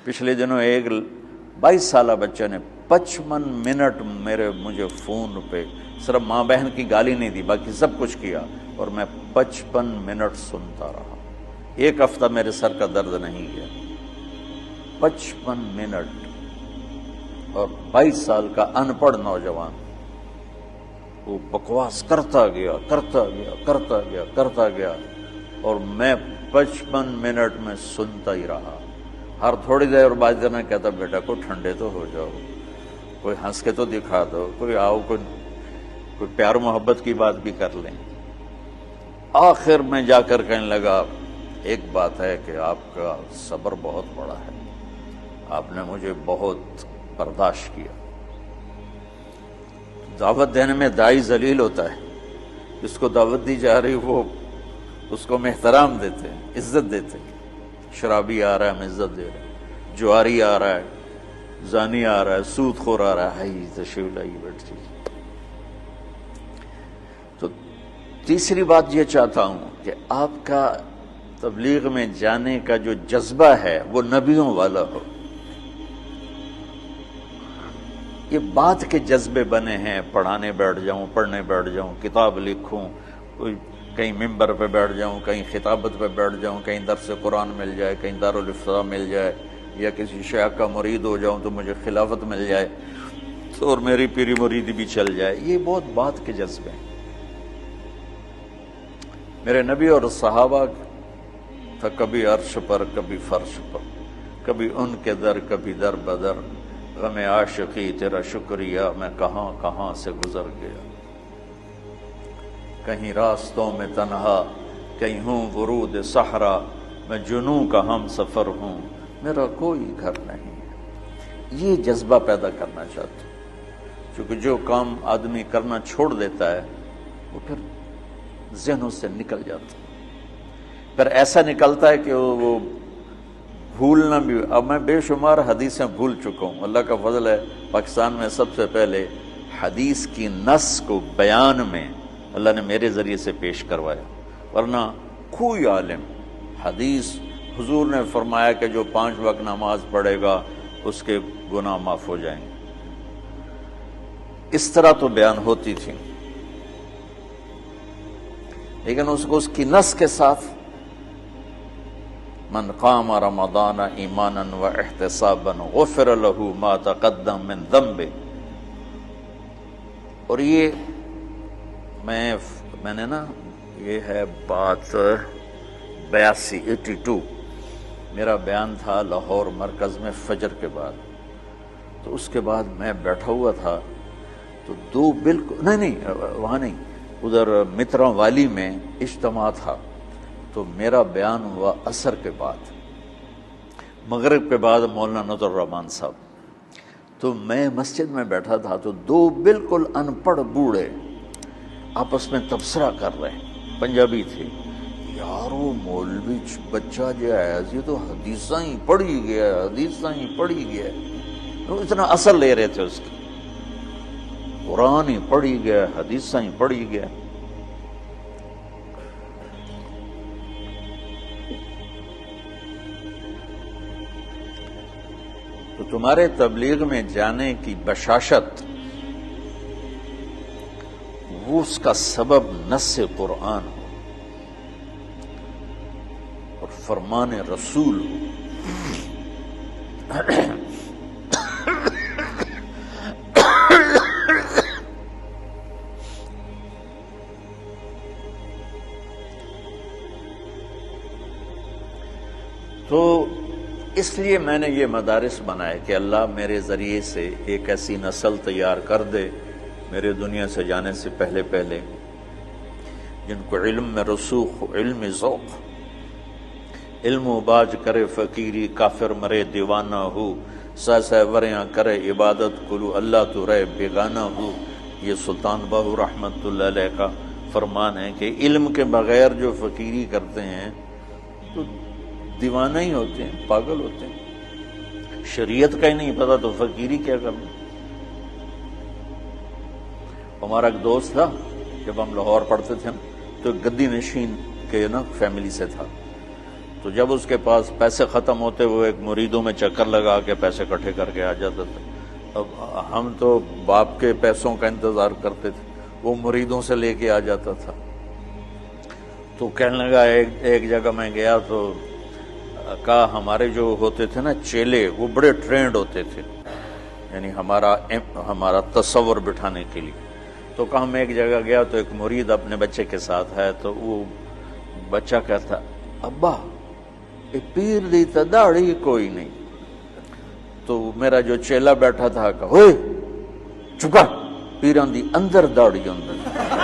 پچھلے دنوں ایک 22 سالہ بچہ نے 55 منٹ مجھے فون پہ صرف ماں بہن کی گالی نہیں دی، باقی سب کچھ کیا، اور میں 55 منٹ سنتا رہا۔ ایک ہفتہ میرے سر کا درد نہیں گیا۔ 55 منٹ، اور 22 سال کا ان پڑھ نوجوان وہ بکواس کرتا گیا، اور میں 55 منٹ میں سنتا ہی رہا۔ ہر تھوڑی دیر بعد میں کہتا بیٹا کو ٹھنڈے تو ہو جاؤ، کوئی ہنس کے تو دکھا دو، کوئی آؤ، کوئی پیار محبت کی بات بھی کر لیں۔ آخر میں جا کر کہنے لگا ایک بات ہے کہ آپ کا صبر بہت بڑا ہے، آپ نے مجھے بہت برداشت کیا۔ دعوت دینے میں داعی ذلیل ہوتا ہے، جس کو دعوت دی جا رہی وہ اس کو ہم احترام دیتے ہیں، عزت دیتے ہیں۔ شرابی آ رہا ہے ہم عزت دے رہے ہیں، جواری آ رہا ہے، زانی آ رہا ہے، سود خور آ رہا ہے، تشریف لائیے بیٹھیے۔ تو تیسری بات یہ چاہتا ہوں کہ آپ کا تبلیغ میں جانے کا جو جذبہ ہے وہ نبیوں والا ہو۔ یہ بات کے جذبے بنے ہیں، پڑھانے بیٹھ جاؤں، پڑھنے بیٹھ جاؤں، کتاب لکھوں، کوئی کہیں ممبر پہ بیٹھ جاؤں، کہیں خطابت پہ بیٹھ جاؤں، کہیں درس قرآن مل جائے، کہیں دارالافتاء مل جائے، یا کسی شیخ کا مرید ہو جاؤں تو مجھے خلافت مل جائے تو اور میری پیری مریدی بھی چل جائے۔ یہ بہت بات کے جذبے ہیں۔ میرے نبی اور صحابہ تھا کبھی عرش پر، کبھی فرش پر، کبھی ان کے در، کبھی در بدر، غم عاشقی تیرا شکریہ میں کہاں کہاں سے گزر گیا۔ کہیں راستوں میں تنہا، کہیں ہوں ورود صحرا، میں جنوں کا ہم سفر ہوں، میرا کوئی گھر نہیں ہے۔ یہ جذبہ پیدا کرنا چاہتا ہوں، کیونکہ جو کام آدمی کرنا چھوڑ دیتا ہے وہ پھر ذہنوں سے نکل جاتا ہے، پھر ایسا نکلتا ہے کہ وہ بھولنا بھی۔ اب میں بے شمار حدیثیں بھول چکا ہوں، اللہ کا فضل ہے پاکستان میں سب سے پہلے حدیث کی نص کو بیان میں اللہ نے میرے ذریعے سے پیش کروایا، ورنہ کوئی عالم حدیث حضور نے فرمایا کہ جو 5 وقت نماز پڑھے گا اس کے گناہ معاف ہو جائیں گے، اس طرح تو بیان ہوتی تھی، لیکن اس کو اس کی نص کے ساتھ من قام رمضان ایمانا و احتسابا غفر له ما تقدم من ذنبه۔ اور یہ میں نے نا، یہ ہے بات 82 میرا بیان تھا لاہور مرکز میں فجر کے بعد، تو اس کے بعد میں بیٹھا ہوا تھا تو دو بالکل نہیں وہاں نہیں، ادھر مترا والی میں اجتماع تھا، تو میرا بیان ہوا عصر کے بعد، مغرب کے بعد مولانا نظر الرحمان صاحب، تو میں مسجد میں بیٹھا تھا تو دو بالکل ان پڑھ بوڑھے آپس میں تبصرہ کر رہے ہیں، پنجابی تھے، یار وہ مولوی بچہ جو ہے یہ تو حدیثاں ہی پڑھی گیا، حدیثاں ہی پڑھی گیا، وہ اتنا اثر لے رہے تھے اس کی، قرآن ہی پڑھی گیا، حدیثاں ہی پڑھی گیا۔ تو تمہارے تبلیغ میں جانے کی بشاشت وہ اس کا سبب نص قرآن ہو اور فرمان رسول ہو۔ تو اس لیے میں نے یہ مدارس بنائے کہ اللہ میرے ذریعے سے ایک ایسی نسل تیار کر دے میرے دنیا سے جانے سے پہلے جن کو علم میں رسوخ ہو، علم ذوق، علم و باج کرے فقیری، کافر مرے دیوانہ ہو، سہ وریاں کرے عبادت کلو، اللہ تو رہے بیگانہ ہو۔ یہ سلطان باہو رحمت اللہ علیہ کا فرمان ہے کہ علم کے بغیر جو فقیری کرتے ہیں تو دیوانہ ہی ہوتے ہیں، پاگل ہوتے ہیں، شریعت کا ہی نہیں پتا تو فقیری کیا کرنا۔ ہمارا ایک دوست تھا، جب ہم لاہور پڑھتے تھے تو گدی نشین کے نا فیملی سے تھا، تو جب اس کے پاس پیسے ختم ہوتے وہ ایک مریدوں میں چکر لگا کے پیسے اکٹھے کر کے آ جاتا تھا۔ اب ہم تو باپ کے پیسوں کا انتظار کرتے تھے، وہ مریدوں سے لے کے آ جاتا تھا۔ تو کہنے لگا ایک جگہ میں گیا تو کہا ہمارے جو ہوتے تھے نا چیلے، وہ بڑے ٹرینڈ ہوتے تھے، یعنی ہمارا تصور بٹھانے کے لیے۔ تو کہا میں ایک جگہ گیا تو ایک مرید اپنے بچے کے ساتھ ہے، تو وہ بچہ کہتا ابا یہ پیر دی تا داڑھی کوئی نہیں۔ تو میرا جو چیلا بیٹھا تھا کہا ہوئے چکا، پیران دی اندر داڑھی اندر۔